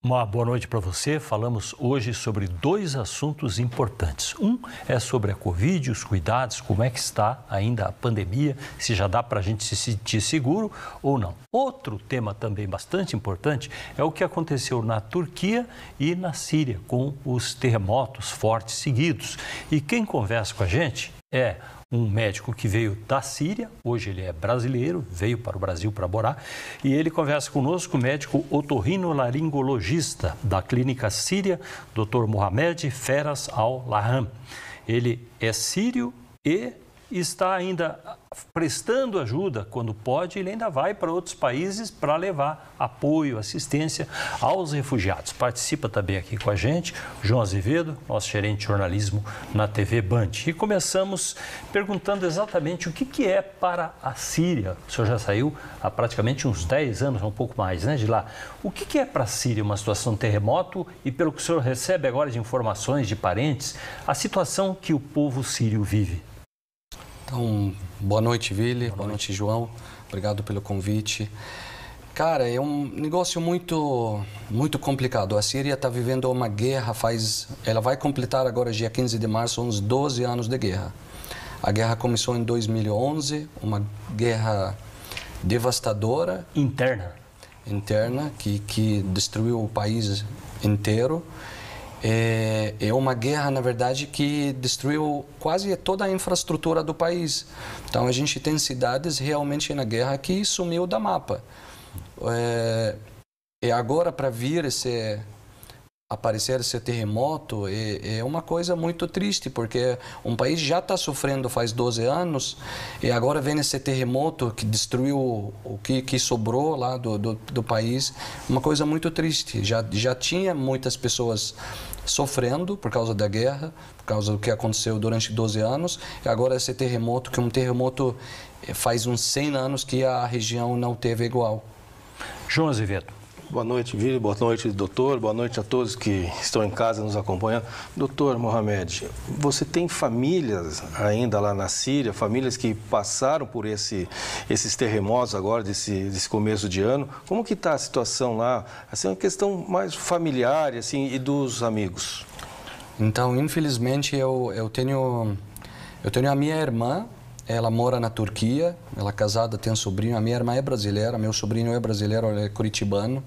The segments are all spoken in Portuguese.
Uma boa noite para você. Falamos hoje sobre dois assuntos importantes. Um é sobre a Covid, os cuidados, como é que está ainda a pandemia, se já dá para a gente se sentir seguro ou não. Outro tema também bastante importante é o que aconteceu na Turquia e na Síria, com os terremotos fortes seguidos. E quem conversa com a gente é um médico que veio da Síria, hoje ele é brasileiro, veio para o Brasil para morar, e ele conversa conosco, o médico otorrinolaringologista da Clínica Síria, Dr. Mohamed Feras Al-Laham. Ele é sírio e está ainda prestando ajuda quando pode, ele ainda vai para outros países para levar apoio, assistência aos refugiados. Participa também aqui com a gente João Azevedo, nosso gerente de jornalismo na TV Band. E começamos perguntando exatamente o que é para a Síria. O senhor já saiu há praticamente uns 10 anos, um pouco mais, né, de lá. O que é para a Síria uma situação de terremoto e, pelo que o senhor recebe agora de informações de parentes, a situação que o povo sírio vive? Então, boa noite, Vili. Boa noite, João. Obrigado pelo convite. Cara, é um negócio muito complicado. A Síria está vivendo uma guerra ela vai completar agora, dia 15 de março, uns 12 anos de guerra. A guerra começou em 2011, uma guerra devastadora. Interna, que destruiu o país inteiro. É uma guerra, na verdade, que destruiu quase toda a infraestrutura do país. Então, a gente tem cidades realmente na guerra que sumiu da mapa. E agora, para aparecer esse terremoto, é uma coisa muito triste, porque um país já está sofrendo faz 12 anos e agora vem esse terremoto que destruiu o que sobrou lá do país. Uma coisa muito triste. Já tinha muitas pessoas sofrendo por causa da guerra, por causa do que aconteceu durante 12 anos, e agora esse terremoto, que é um terremoto faz uns 100 anos que a região não teve igual. João Azevedo. Boa noite, Vili. Boa noite, doutor. Boa noite a todos que estão em casa nos acompanhando. Doutor Mohamed, você tem famílias ainda lá na Síria, famílias que passaram por esses terremotos agora, desse começo de ano. Como que está a situação lá? Assim, uma questão mais familiar assim, e dos amigos. Então, infelizmente, eu tenho a minha irmã. Ela mora na Turquia, ela é casada, tem um sobrinho. A minha irmã é brasileira, meu sobrinho é brasileiro, ele é curitibano.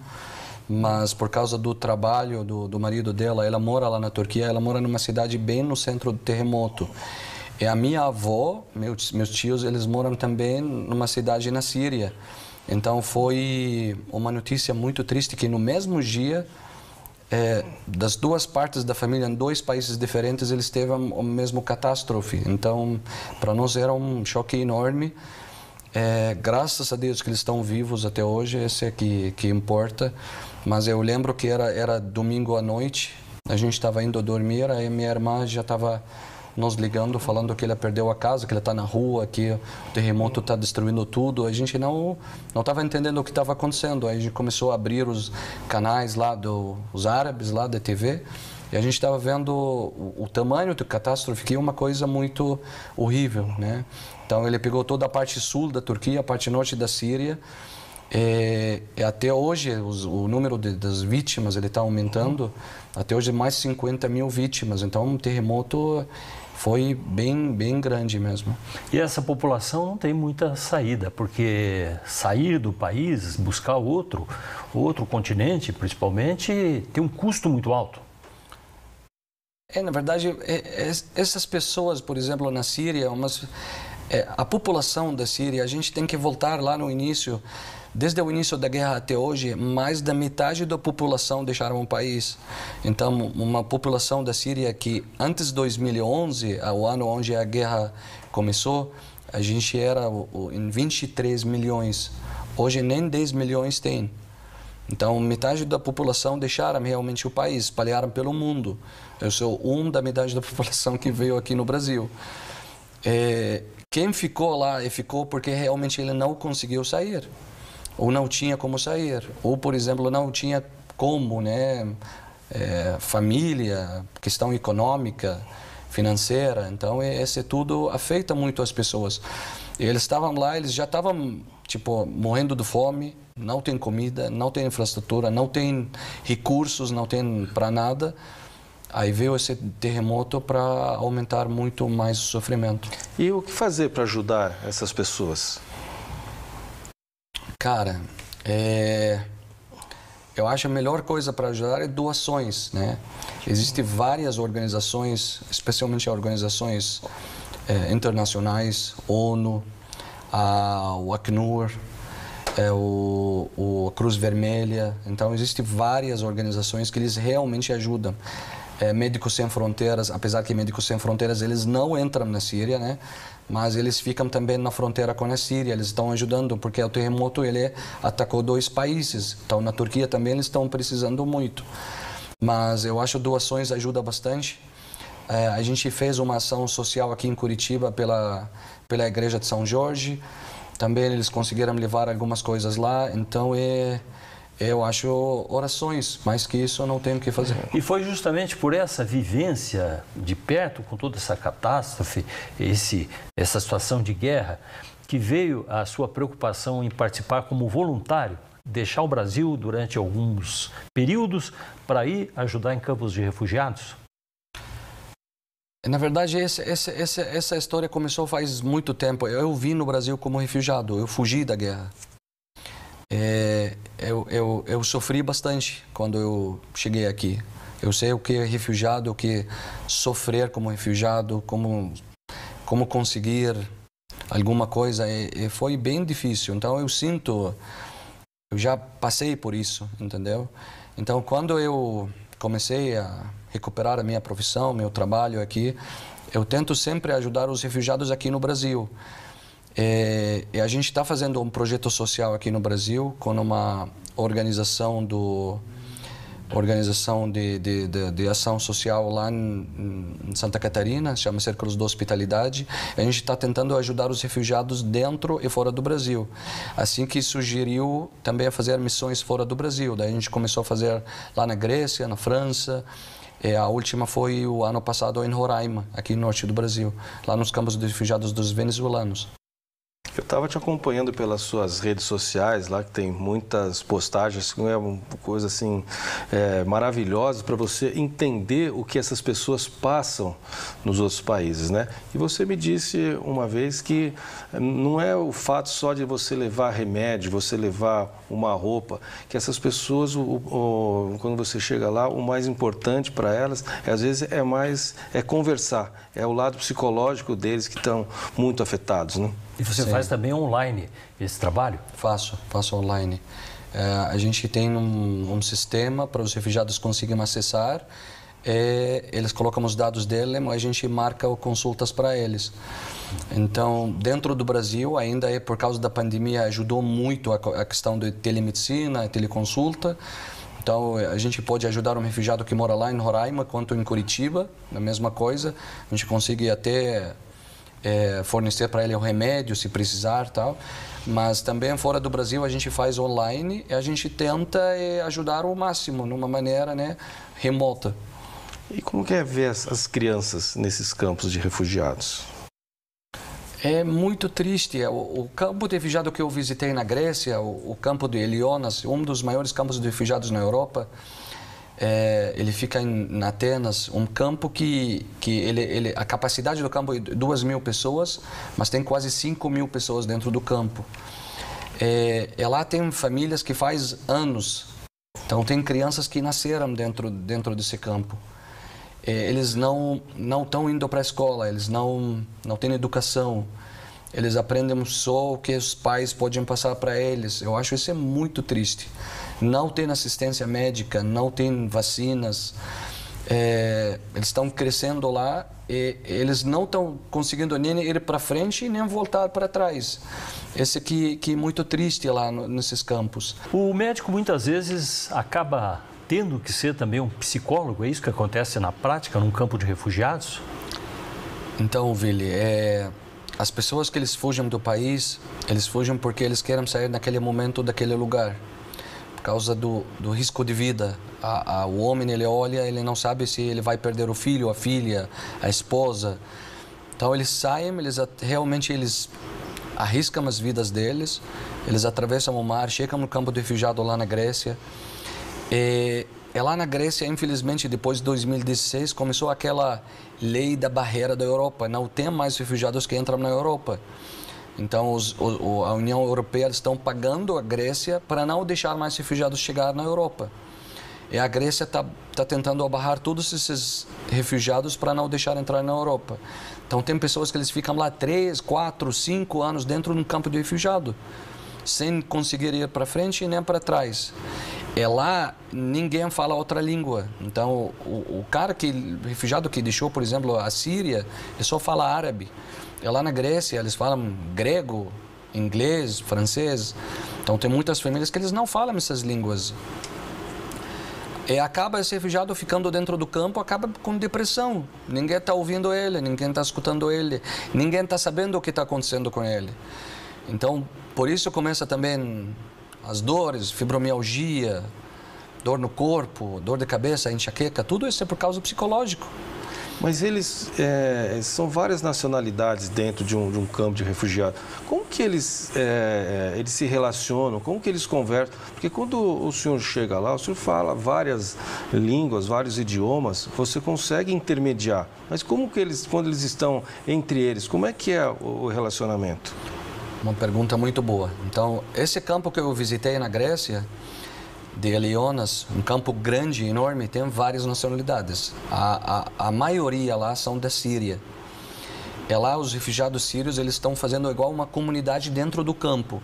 Mas por causa do trabalho do marido dela, ela mora lá na Turquia, ela mora numa cidade bem no centro do terremoto. E a minha avó, meus tios, eles moram também numa cidade na Síria. Então foi uma notícia muito triste que no mesmo dia, das duas partes da família, em dois países diferentes, eles teve a mesma catástrofe. Então, para nós era um choque enorme. Graças a Deus que eles estão vivos até hoje, esse é que importa. Mas eu lembro que era domingo à noite, a gente estava indo dormir, aí minha irmã já estava nos ligando, falando que ela perdeu a casa, que ela está na rua, que o terremoto está destruindo tudo. A gente não estava entendendo o que estava acontecendo. Aí a gente começou a abrir os canais lá dos árabes, lá da TV, e a gente estava vendo o tamanho da catástrofe, que é uma coisa muito horrível, né? Então ele pegou toda a parte sul da Turquia, a parte norte da Síria, e até hoje o número das vítimas ele está aumentando. Até hoje mais 50 mil vítimas. Então um terremoto foi bem grande mesmo. E essa população não tem muita saída, porque sair do país, buscar outro continente, principalmente, tem um custo muito alto. Na verdade, essas pessoas, por exemplo, na Síria, a população da Síria, a gente tem que voltar lá no início. Desde o início da guerra até hoje, mais da metade da população deixaram o país. Então, uma população da Síria que antes de 2011, o ano onde a guerra começou, a gente era em 23 milhões. Hoje nem 10 milhões tem. Então, metade da população deixaram realmente o país, espalharam pelo mundo. Eu sou da metade da população que veio aqui no Brasil. Quem ficou lá, ficou porque realmente ele não conseguiu sair. Ou não tinha como sair, ou, por exemplo, não tinha como, né? Família, questão econômica, financeira. Então, esse tudo afeta muito as pessoas. Eles estavam lá, eles já tipo, morrendo de fome, não tem comida, não tem infraestrutura, não tem recursos, não tem para nada. Aí veio esse terremoto para aumentar muito mais o sofrimento. E o que fazer para ajudar essas pessoas? Cara, eu acho a melhor coisa para ajudar é doações, né? Existem várias organizações, especialmente organizações internacionais, ONU, o Acnur, o Cruz Vermelha. Então, existem várias organizações que eles realmente ajudam. Médicos Sem Fronteiras, apesar que Médicos Sem Fronteiras eles não entram na Síria, né? Mas eles ficam também na fronteira com a Síria, eles estão ajudando, porque o terremoto ele atacou 2 países. Então, na Turquia também eles estão precisando muito. Mas eu acho que doações ajudam bastante. A gente fez uma ação social aqui em Curitiba pela Igreja de São Jorge. Também eles conseguiram levar algumas coisas lá. Então, eu acho orações, mais que isso eu não tenho o que fazer. E foi justamente por essa vivência de perto, com toda essa catástrofe, essa situação de guerra, que veio a sua preocupação em participar como voluntário, deixar o Brasil durante alguns períodos para ir ajudar em campos de refugiados? Na verdade, essa história começou faz muito tempo. Eu vim no Brasil como refugiado, eu fugi da guerra. Eu sofri bastante quando eu cheguei aqui. Eu sei o que é refugiado, o que é sofrer como refugiado, como conseguir alguma coisa. Foi bem difícil. Então, eu já passei por isso, entendeu? Então, quando eu comecei a recuperar a minha profissão, meu trabalho aqui, eu tento sempre ajudar os refugiados aqui no Brasil. E a gente está fazendo um projeto social aqui no Brasil com uma organização de ação social lá em Santa Catarina, chama Círculos da Hospitalidade. A gente está tentando ajudar os refugiados dentro e fora do Brasil. Assim que sugeriu também a fazer missões fora do Brasil. Daí a gente começou a fazer lá na Grécia, na França. A última foi o ano passado em Roraima, aqui no norte do Brasil, lá nos campos de refugiados dos venezuelanos. Eu estava te acompanhando pelas suas redes sociais, lá que tem muitas postagens, é uma coisa assim maravilhosa para você entender o que essas pessoas passam nos outros países, né? E você me disse uma vez que não é o fato só de você levar remédio, você levar uma roupa, que essas pessoas, quando você chega lá, o mais importante para elas, às vezes é conversar, é o lado psicológico deles que estão muito afetados, né? E você faz também online esse trabalho? Faço online. A gente tem um sistema para os refugiados conseguirem acessar. Eles colocam os dados dele, mas a gente marca consultas para eles. Então, dentro do Brasil, ainda por causa da pandemia, ajudou muito a questão de telemedicina, teleconsulta. Então, a gente pode ajudar um refugiado que mora lá em Roraima, quanto em Curitiba, a mesma coisa. A gente consegue até fornecer para ele o remédio, se precisar, tal. Mas também fora do Brasil a gente faz online e a gente tenta ajudar ao máximo, numa maneira, né, remota. E como que é ver as crianças nesses campos de refugiados? É muito triste. O campo de refugiado que eu visitei na Grécia, o campo de Elionas, um dos maiores campos de refugiados na Europa, ele fica em Atenas, um campo que a capacidade do campo é 2.000 pessoas, mas tem quase 5.000 pessoas dentro do campo. Lá tem famílias que faz anos, então tem crianças que nasceram dentro desse campo. Eles não estão indo para a escola, eles não têm educação, eles aprendem só o que os pais podem passar para eles. Eu acho isso muito triste. Não tem assistência médica, não tem vacinas. Eles estão crescendo lá e eles não estão conseguindo nem ir para frente e nem voltar para trás. Esse aqui que é muito triste lá nesses campos. O médico muitas vezes acaba tendo que ser também um psicólogo, é isso que acontece na prática num campo de refugiados? Então, Vili, as pessoas que eles fugem do país, eles fugem porque eles querem sair naquele momento daquele lugar. Por causa do risco de vida. O homem, ele olha, ele não sabe se ele vai perder o filho, a filha, a esposa. Então, eles saem, realmente eles arriscam as vidas deles Eles atravessam o mar, chegam no campo de refugiado lá na Grécia. E lá na Grécia, infelizmente, depois de 2016, começou aquela lei da barreira da Europa. Não tem mais refugiados que entram na Europa. Então, a União Europeia estão pagando a Grécia para não deixar mais refugiados chegar na Europa. E a Grécia está tentando barrar todos esses refugiados para não deixar entrar na Europa. Então, tem pessoas que eles ficam lá 3, 4, 5 anos dentro de um campo de refugiado, sem conseguir ir para frente e nem para trás. E lá ninguém fala outra língua. Então, o refugiado que deixou, por exemplo, a Síria, ele só fala árabe. E lá na Grécia, eles falam grego, inglês, francês. Então, tem muitas famílias que eles não falam essas línguas. E acaba esse refugiado ficando dentro do campo, acaba com depressão. Ninguém está ouvindo ele, ninguém está escutando ele, ninguém está sabendo o que está acontecendo com ele. Então, por isso começa também as dores, fibromialgia, dor no corpo, dor de cabeça, enxaqueca, tudo isso é por causa psicológico. Mas eles são várias nacionalidades dentro de um campo de refugiado. Como que eles se relacionam? Como que eles conversam? Porque quando o senhor chega lá, o senhor fala várias línguas, vários idiomas, você consegue intermediar. Mas como que eles, quando eles estão entre eles, como é que é o relacionamento? Uma pergunta muito boa. Então, esse campo que eu visitei na Grécia, de Elionas, um campo grande, enorme, tem várias nacionalidades. A maioria lá são da Síria. E lá os refugiados sírios, eles estão fazendo igual uma comunidade dentro do campo.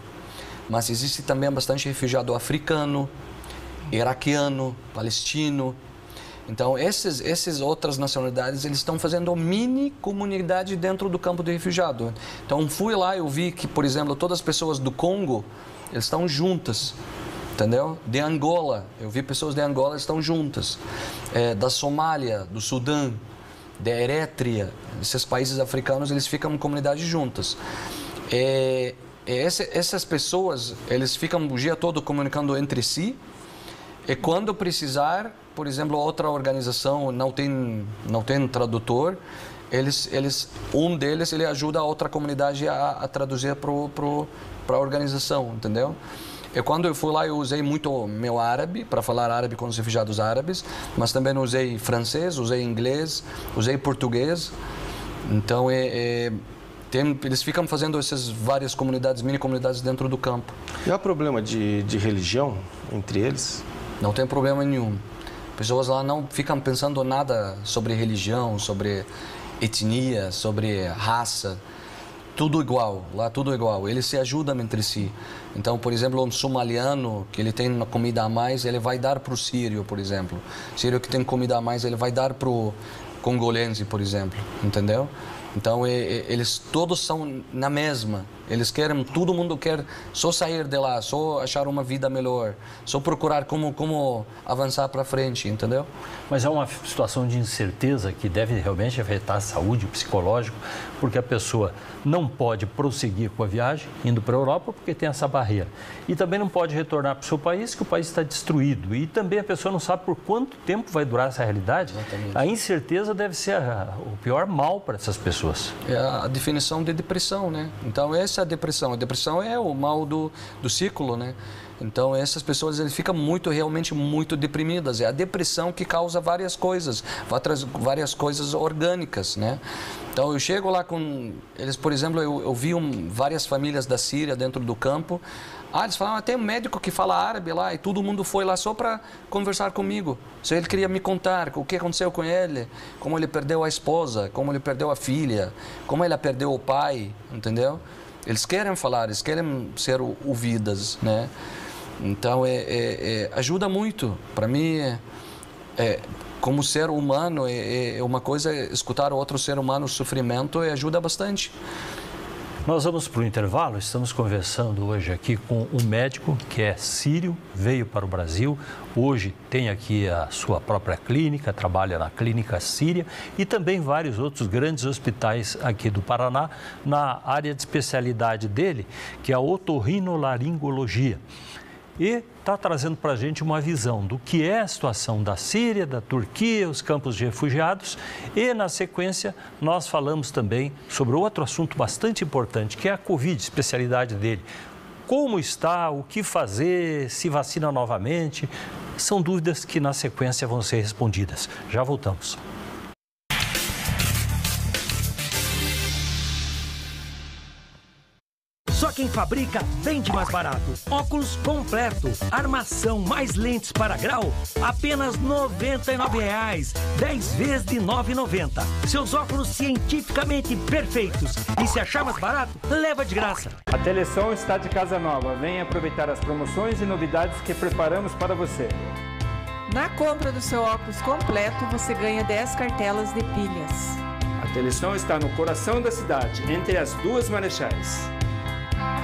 Mas existe também bastante refugiado africano, iraquiano, palestino. Então, essas outras nacionalidades, eles estão fazendo uma mini comunidade dentro do campo de refugiado. Então, fui lá e eu vi que, por exemplo, todas as pessoas do Congo, eles estão juntas. Entendeu? De Angola, eu vi pessoas de Angola estão juntas, da Somália, do Sudão, da Eritreia, esses países africanos, eles ficam em comunidades juntas. Essas pessoas, eles ficam o dia todo comunicando entre si, e quando precisar, por exemplo, outra organização não tem tradutor, um deles ele ajuda a outra comunidade a traduzir para a organização, entendeu? E quando eu fui lá, eu usei muito meu árabe, para falar árabe com os refugiados árabes, mas também usei francês, usei inglês, usei português. Então, eles ficam fazendo essas várias comunidades, mini comunidades dentro do campo. E há problema de religião entre eles? Não tem problema nenhum. Pessoas lá não ficam pensando nada sobre religião, sobre etnia, sobre raça. Tudo igual, lá tudo igual. Eles se ajudam entre si. Então, por exemplo, um somaliano que ele tem uma comida a mais, ele vai dar para o sírio, por exemplo. O sírio que tem comida a mais, ele vai dar para o congolense, por exemplo. Entendeu? Então, eles todos são na mesma. Eles querem, todo mundo quer só sair de lá, só achar uma vida melhor, só procurar como avançar para frente, entendeu? Mas é uma situação de incerteza que deve realmente afetar a saúde, o psicológico, porque a pessoa não pode prosseguir com a viagem, indo para a Europa, porque tem essa barreira. E também não pode retornar para o seu país, que o país está destruído. E também a pessoa não sabe por quanto tempo vai durar essa realidade. Exatamente. A incerteza deve ser o pior mal para essas pessoas. É a definição de depressão, né? Então, essa é a depressão. A depressão é o mal do ciclo, né? Então, essas pessoas eles ficam realmente muito deprimidas. É a depressão que causa várias coisas orgânicas, né? Então, eu chego lá com eles, por exemplo, eu vi várias famílias da Síria dentro do campo. Eles falaram, tem um médico que fala árabe lá e todo mundo foi lá só para conversar comigo. Só ele queria me contar o que aconteceu com ele, como ele perdeu a esposa, como ele perdeu a filha, como ele perdeu o pai, entendeu? Eles querem falar, eles querem ser ouvidas, né? Então, ajuda muito. Para mim, como ser humano, é uma coisa, escutar outro ser humano o sofrimento ajuda bastante. Nós vamos para o intervalo, estamos conversando hoje aqui com um médico que é sírio, veio para o Brasil, hoje tem aqui a sua própria clínica, trabalha na clínica síria e também vários outros grandes hospitais aqui do Paraná, na área de especialidade dele, que é a otorrinolaringologia. E está trazendo para a gente uma visão do que é a situação da Síria, da Turquia, os campos de refugiados. E, na sequência, nós falamos também sobre outro assunto bastante importante, que é a Covid, especialidade dele. como está, o que fazer, se vacina novamente. São dúvidas que na sequência vão ser respondidas. Já voltamos. Só quem fabrica vende mais barato. Óculos completo, armação mais lentes para grau, apenas R$ 99,00. 10 vezes de R$ 9,90. Seus óculos cientificamente perfeitos. E se achar mais barato, leva de graça. A Telesom está de casa nova. Venha aproveitar as promoções e novidades que preparamos para você. Na compra do seu óculos completo, você ganha 10 cartelas de pilhas. A Telesom está no coração da cidade, entre as duas marechais.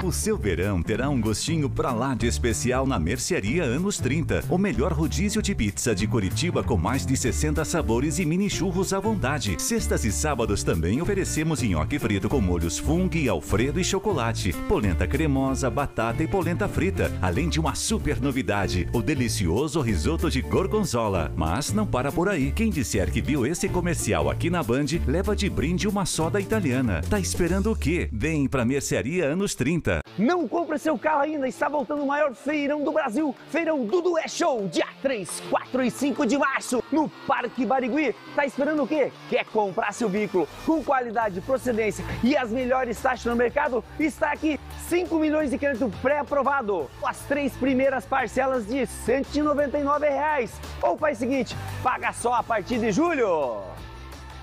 O seu verão terá um gostinho pra lá de especial na Mercearia Anos 30. O melhor rodízio de pizza de Curitiba com mais de 60 sabores e mini churros à vontade. Sextas e sábados também oferecemos nhoque frito com molhos fungo, alfredo e chocolate. Polenta cremosa, batata e polenta frita. Além de uma super novidade, o delicioso risoto de gorgonzola. Mas não para por aí. Quem disser que viu esse comercial aqui na Band, leva de brinde uma soda italiana. Tá esperando o quê? Vem pra Mercearia Anos 30. Não compre seu carro ainda, está voltando o maior feirão do Brasil, Feirão Dudu é Show, dia 3, 4 e 5 de março, no Parque Barigui. Tá esperando o quê? Quer comprar seu veículo com qualidade, procedência e as melhores taxas no mercado? Está aqui 5 milhões de crédito pré-aprovado, as 3 primeiras parcelas de R$ 199,00. Ou faz o seguinte, paga só a partir de julho.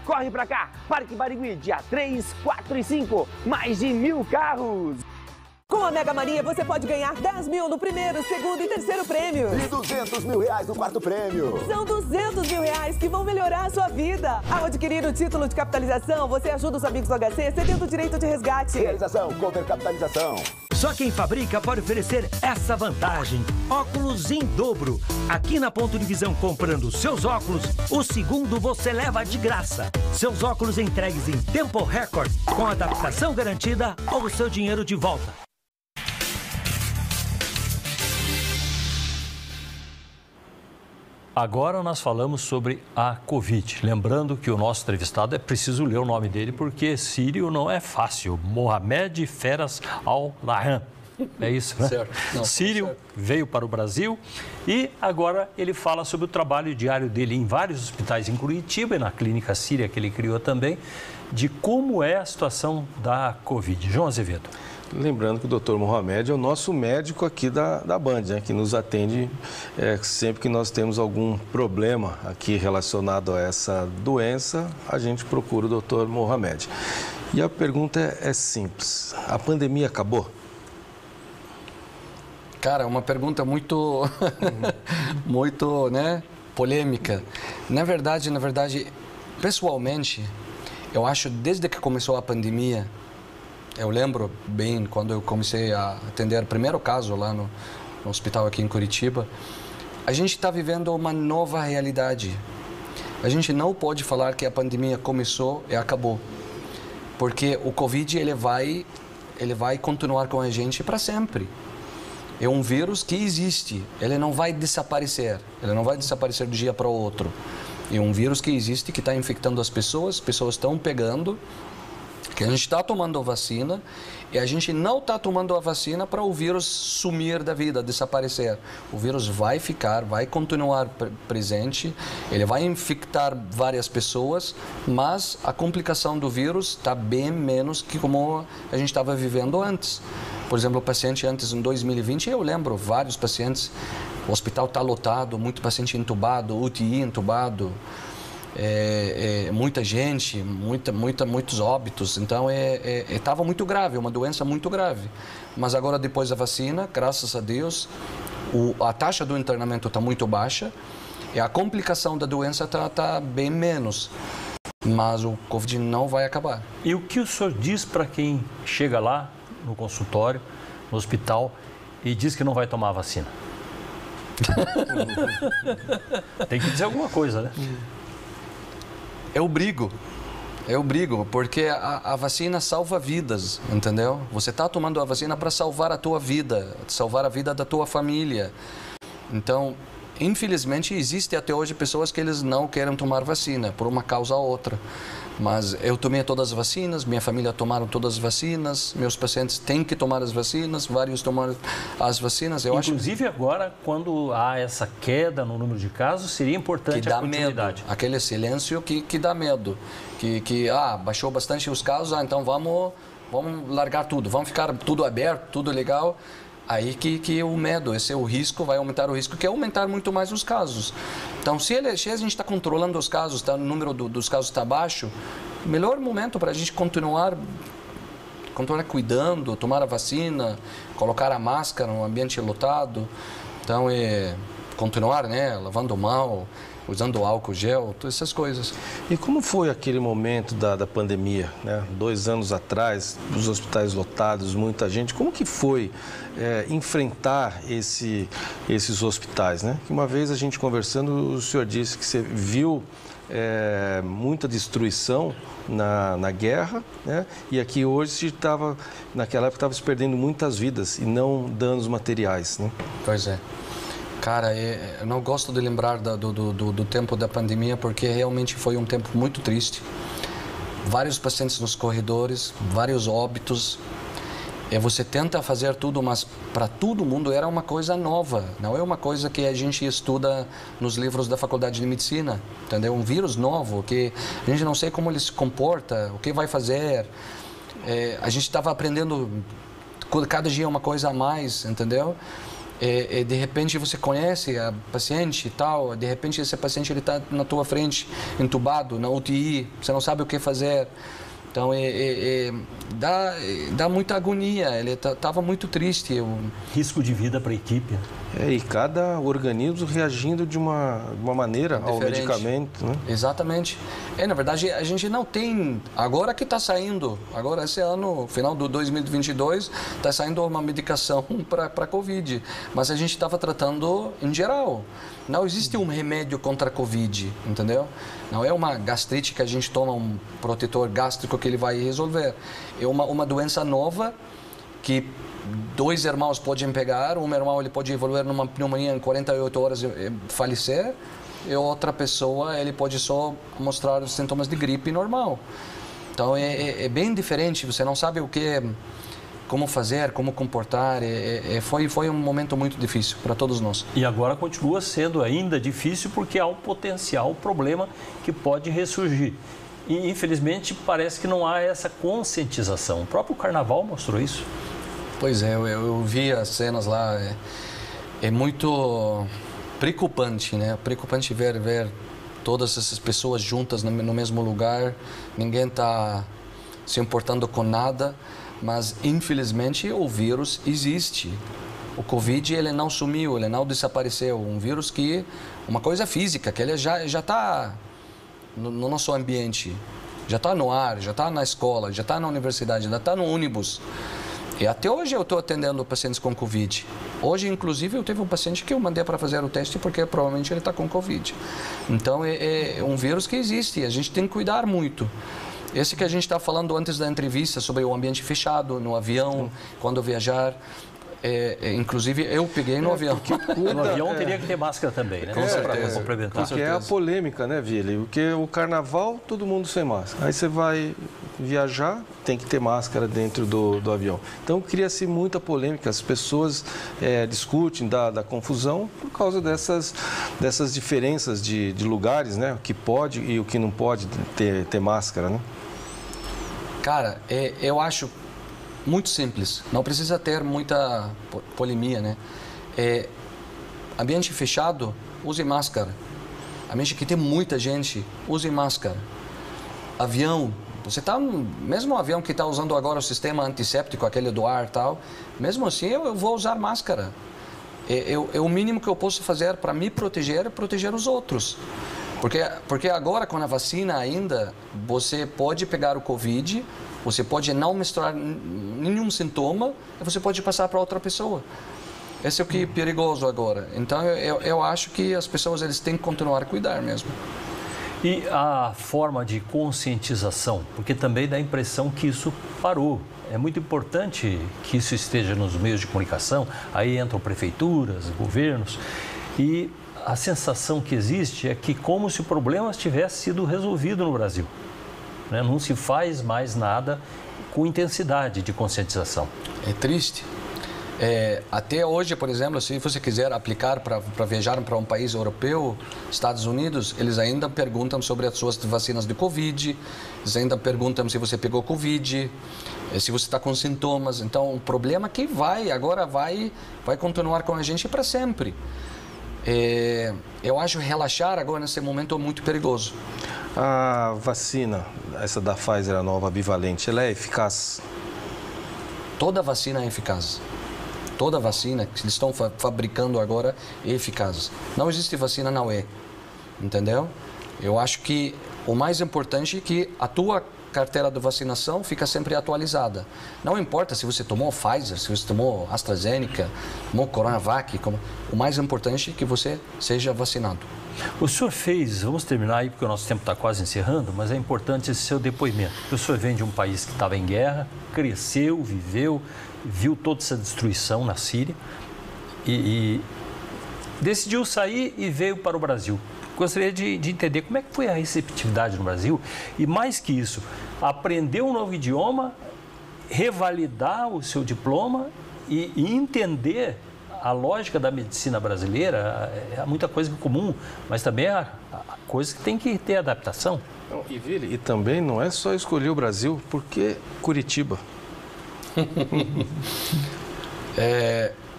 Corre pra cá, Parque Barigui, dia 3, 4 e 5, mais de 1.000 carros. Com a Mega Mania, você pode ganhar 10 mil no primeiro, segundo e terceiro prêmio. E 200 mil reais no quarto prêmio. São 200 mil reais que vão melhorar a sua vida. Ao adquirir o título de capitalização, você ajuda os amigos do HC cedendo o direito de resgate. Realização, Cover Capitalização. Só quem fabrica pode oferecer essa vantagem. Óculos em dobro. Aqui na Ponto de Visão, comprando seus óculos, o segundo você leva de graça. Seus óculos entregues em tempo recorde, com adaptação garantida ou o seu dinheiro de volta. Agora nós falamos sobre a Covid. Lembrando que o nosso entrevistado é preciso ler o nome dele porque sírio não é fácil. Mohamed Feras Al-Lahan. É isso, né? Certo. Não, sírio, certo. veio para o Brasil e agora ele fala sobre o trabalho diário dele em vários hospitais em Curitiba e na clínica síria que ele criou também, de como é a situação da Covid. João Azevedo. Lembrando que o Dr. Mohamed é o nosso médico aqui da Band, né, que nos atende sempre que nós temos algum problema aqui relacionado a essa doença, a gente procura o Dr. Mohamed. E a pergunta é simples, a pandemia acabou? Cara, uma pergunta muito, muito, né, polêmica. Na verdade, pessoalmente, eu acho desde que começou a pandemia, eu lembro bem quando eu comecei a atender o primeiro caso lá no hospital aqui em Curitiba, a gente está vivendo uma nova realidade. A gente não pode falar que a pandemia começou e acabou, porque o Covid ele vai continuar com a gente para sempre. É um vírus que existe, ele não vai desaparecer do dia para o outro. É um vírus que existe, que está infectando as pessoas estão pegando, que a gente está tomando a vacina e a gente não está tomando a vacina para o vírus sumir da vida, desaparecer. O vírus vai ficar, vai continuar presente, ele vai infectar várias pessoas, mas a complicação do vírus está bem menos que como a gente estava vivendo antes. Por exemplo, o paciente antes, em 2020, eu lembro vários pacientes, o hospital está lotado, muito paciente entubado, UTI entubado, muita gente, muitos óbitos, então estava muito grave, uma doença muito grave. Mas agora, depois da vacina, graças a Deus, a taxa do internamento está muito baixa e a complicação da doença está bem menos. Mas o Covid não vai acabar. E o que o senhor diz para quem chega lá no consultório, no hospital, e diz que não vai tomar a vacina? Tem que dizer alguma coisa, né? Eu brigo, porque a vacina salva vidas, entendeu? Você está tomando a vacina para salvar a tua vida, salvar a vida da tua família. Então, infelizmente, existe até hoje pessoas que eles não querem tomar vacina, por uma causa ou outra. Mas eu tomei todas as vacinas, minha família tomaram todas as vacinas, meus pacientes têm que tomar as vacinas, vários tomaram as vacinas. Inclusive agora, quando há essa queda no número de casos, seria importante a continuidade. Medo, aquele silêncio que dá medo, baixou bastante os casos, então vamos largar tudo, vamos ficar tudo aberto, tudo legal. Aí que o medo, esse é o risco, vai aumentar o risco, que é aumentar muito mais os casos. Então, se a gente está controlando os casos, o número dos casos está baixo, melhor momento para a gente continuar cuidando, tomar a vacina, colocar a máscara no ambiente lotado. Então, continuar, lavando mão, usando álcool gel, todas essas coisas. E como foi aquele momento da pandemia, né? 2 anos atrás, os hospitais lotados, muita gente. Como que foi enfrentar esses hospitais, né? Que uma vez a gente conversando, o senhor disse que você viu muita destruição na guerra, né? E aqui hoje naquela época estava se perdendo muitas vidas e não danos materiais, né? Pois é. Cara, eu não gosto de lembrar do tempo da pandemia porque realmente foi um tempo muito triste. Vários pacientes nos corredores, vários óbitos. Você tenta fazer tudo, mas para todo mundo era uma coisa nova. Não é uma coisa que a gente estuda nos livros da Faculdade de Medicina, entendeu? Um vírus novo que a gente não sei como ele se comporta, o que vai fazer. A gente estava aprendendo cada dia uma coisa a mais, entendeu? De repente você conhece a paciente e tal, de repente esse paciente ele está na tua frente, entubado, na UTI, você não sabe o que fazer. Então, dá muita agonia, ele estava muito triste. Risco de vida para a equipe. E cada organismo reagindo de uma maneira diferente ao medicamento, né? Exatamente. Na verdade, a gente não tem... Agora que está saindo, agora esse ano, final do 2022, está saindo uma medicação para a Covid. Mas a gente estava tratando em geral. Não existe um remédio contra a Covid, entendeu? Não é uma gastrite que a gente toma um protetor gástrico que ele vai resolver. É uma doença nova que 2 irmãos podem pegar. Um irmão ele pode evoluir numa pneumonia em 48 horas e falecer. E outra pessoa ele pode só mostrar os sintomas de gripe normal. Então é bem diferente. Você não sabe como fazer, como comportar. Foi um momento muito difícil para todos nós. E agora continua sendo ainda difícil porque há um potencial problema que pode ressurgir. E, infelizmente, parece que não há essa conscientização. O próprio Carnaval mostrou isso. Pois é, eu vi as cenas lá. É muito preocupante, né? Preocupante ver todas essas pessoas juntas no mesmo lugar. Ninguém está se importando com nada. Mas, infelizmente, o vírus existe. O Covid, ele não sumiu, ele não desapareceu. Um vírus que, uma coisa física, que ele já está no nosso ambiente. Já está no ar, já está na escola, já está na universidade, já está no ônibus. E até hoje eu estou atendendo pacientes com Covid. Hoje, inclusive, eu tive um paciente que eu mandei para fazer o teste porque provavelmente ele está com Covid. Então, é um vírus que existe, a gente tem que cuidar muito. Esse que a gente está falando antes da entrevista sobre o ambiente fechado, no avião, quando viajar. Inclusive, eu peguei no avião. No avião teria que ter máscara também, né? Com certeza. Para complementar. Porque é a polêmica, né, Vili? Porque o carnaval, todo mundo sem máscara. Aí você vai viajar, tem que ter máscara dentro do avião. Então, cria-se muita polêmica. As pessoas discutem da confusão por causa dessas diferenças de lugares, né? O que pode e o que não pode ter máscara, né? Cara, eu acho muito simples. Não precisa ter muita polemia, né? Ambiente fechado, use máscara. Ambiente que tem muita gente, use máscara. Avião, você tá mesmo o avião que está usando agora o sistema antisséptico, aquele do ar e tal, mesmo assim eu vou usar máscara. É o mínimo que eu posso fazer para me proteger e proteger os outros. Porque agora, com a vacina ainda, você pode pegar o Covid, você pode não misturar nenhum sintoma e você pode passar para outra pessoa. Esse é o que é perigoso agora. Então, eu acho que as pessoas eles têm que continuar a cuidar mesmo. E a forma de conscientização, porque também dá a impressão que isso parou. É muito importante que isso esteja nos meios de comunicação, aí entram prefeituras, governos, e a sensação que existe é que como se o problema tivesse sido resolvido no Brasil. né? Não se faz mais nada com intensidade de conscientização. É triste. Até hoje, por exemplo, se você quiser aplicar para viajar para um país europeu, Estados Unidos, eles ainda perguntam sobre as suas vacinas de Covid, eles ainda perguntam se você pegou Covid, se você está com sintomas. Então, o problema é que agora vai continuar com a gente para sempre. Eu acho relaxar agora nesse momento muito perigoso. A vacina, essa da Pfizer, a nova bivalente, ela é eficaz? Toda vacina é eficaz. Toda vacina que eles estão fabricando agora é eficaz. Não existe vacina não é. Entendeu? Eu acho que o mais importante é que a tua carteira de vacinação fica sempre atualizada. Não importa se você tomou Pfizer, se você tomou AstraZeneca, tomou Coronavac, o mais importante é que você seja vacinado. O senhor vamos terminar aí porque o nosso tempo está quase encerrando, mas é importante esse seu depoimento. O senhor vem de um país que estava em guerra, cresceu, viveu, viu toda essa destruição na Síria e decidiu sair e veio para o Brasil. Gostaria de entender como é que foi a receptividade no Brasil e, mais que isso, aprender um novo idioma, revalidar o seu diploma e entender a lógica da medicina brasileira. É muita coisa em comum, mas também é coisa que tem que ter adaptação. E também não é só escolher o Brasil, porque Curitiba.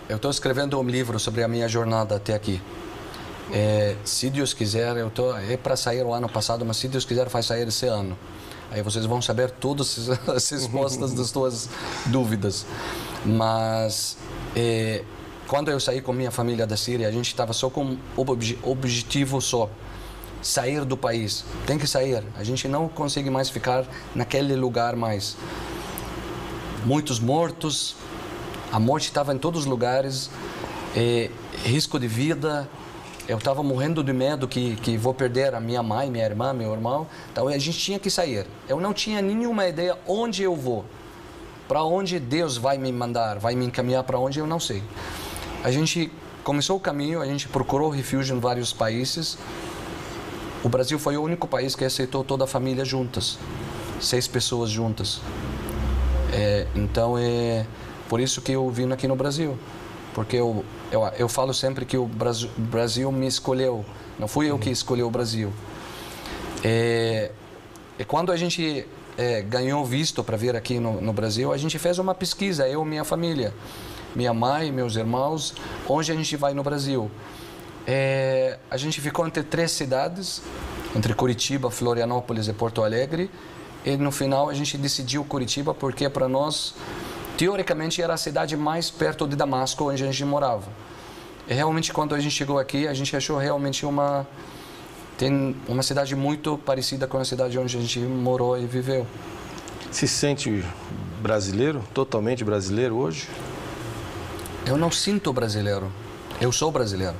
Eu estou escrevendo um livro sobre a minha jornada até aqui. Se Deus quiser, para sair o ano passado, mas se Deus quiser, vai sair esse ano. Aí vocês vão saber todas as respostas das suas dúvidas. Mas quando eu saí com minha família da Síria, a gente estava só com objetivo só. Sair do país. Tem que sair. A gente não consegue mais ficar naquele lugar mais. Muitos mortos. A morte estava em todos os lugares. Risco de vida. Eu estava morrendo de medo que vou perder a minha mãe, minha irmã, meu irmão. Então a gente tinha que sair. Eu não tinha nenhuma ideia onde eu vou. Para onde Deus vai me mandar, vai me encaminhar para onde eu não sei. A gente começou o caminho, a gente procurou refúgio em vários países. O Brasil foi o único país que aceitou toda a família juntas. 6 pessoas juntas. Então é por isso que eu vim aqui no Brasil. Porque eu falo sempre que o Brasil me escolheu. Não fui eu que escolhi o Brasil. E quando a gente ganhou visto para vir aqui no Brasil, a gente fez uma pesquisa, eu e minha família. Minha mãe, meus irmãos, onde a gente vai no Brasil. A gente ficou entre 3 cidades, entre Curitiba, Florianópolis e Porto Alegre. E no final a gente decidiu Curitiba porque para nós, teoricamente, era a cidade mais perto de Damasco, onde a gente morava. E realmente, quando a gente chegou aqui, a gente achou realmente tem uma cidade muito parecida com a cidade onde a gente morou e viveu. Se sente brasileiro, totalmente brasileiro hoje? Eu não sinto brasileiro. Eu sou brasileiro.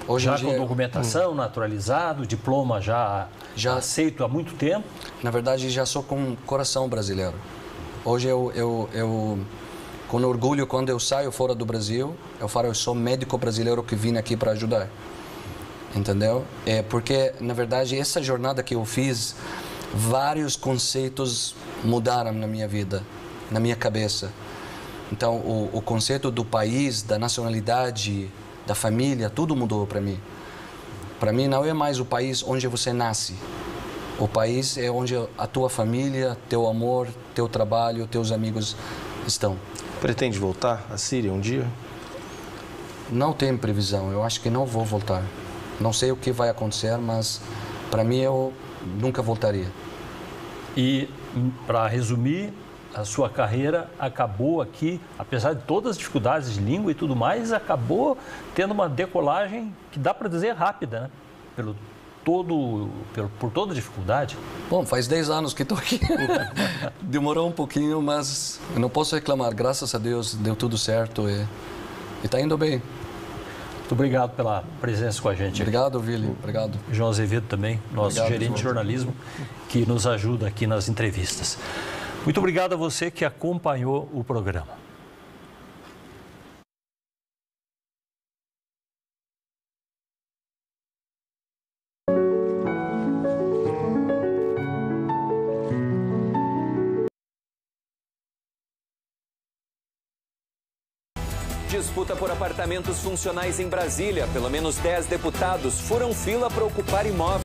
Hoje já com documentação, naturalizado, diploma já aceito há muito tempo? Na verdade, já sou com coração brasileiro. Hoje eu com orgulho, quando eu saio fora do Brasil, eu falo, eu sou médico brasileiro que vim aqui para ajudar. Entendeu? Porque, na verdade, essa jornada que eu fiz, vários conceitos mudaram na minha vida, na minha cabeça. Então, o conceito do país, da nacionalidade, da família, tudo mudou para mim. Para mim, não é mais o país onde você nasce. O país é onde a tua família, teu amor, teu trabalho, teus amigos estão. Pretende voltar à Síria um dia? Não tenho previsão. Eu acho que não vou voltar. Não sei o que vai acontecer, mas para mim eu nunca voltaria. E, para resumir, a sua carreira acabou aqui, apesar de todas as dificuldades de língua e tudo mais, acabou tendo uma decolagem que dá para dizer rápida, né? Por toda a dificuldade. Bom, faz 10 anos que estou aqui. Demorou um pouquinho, mas eu não posso reclamar. Graças a Deus deu tudo certo e está indo bem. Muito obrigado pela presença com a gente. Obrigado, Vili. Obrigado. João Azevedo também, nosso gerente de jornalismo, que nos ajuda aqui nas entrevistas. Muito obrigado a você que acompanhou o programa. disputa por apartamentos funcionais em Brasília. Pelo menos 10 deputados furam fila para ocupar imóveis.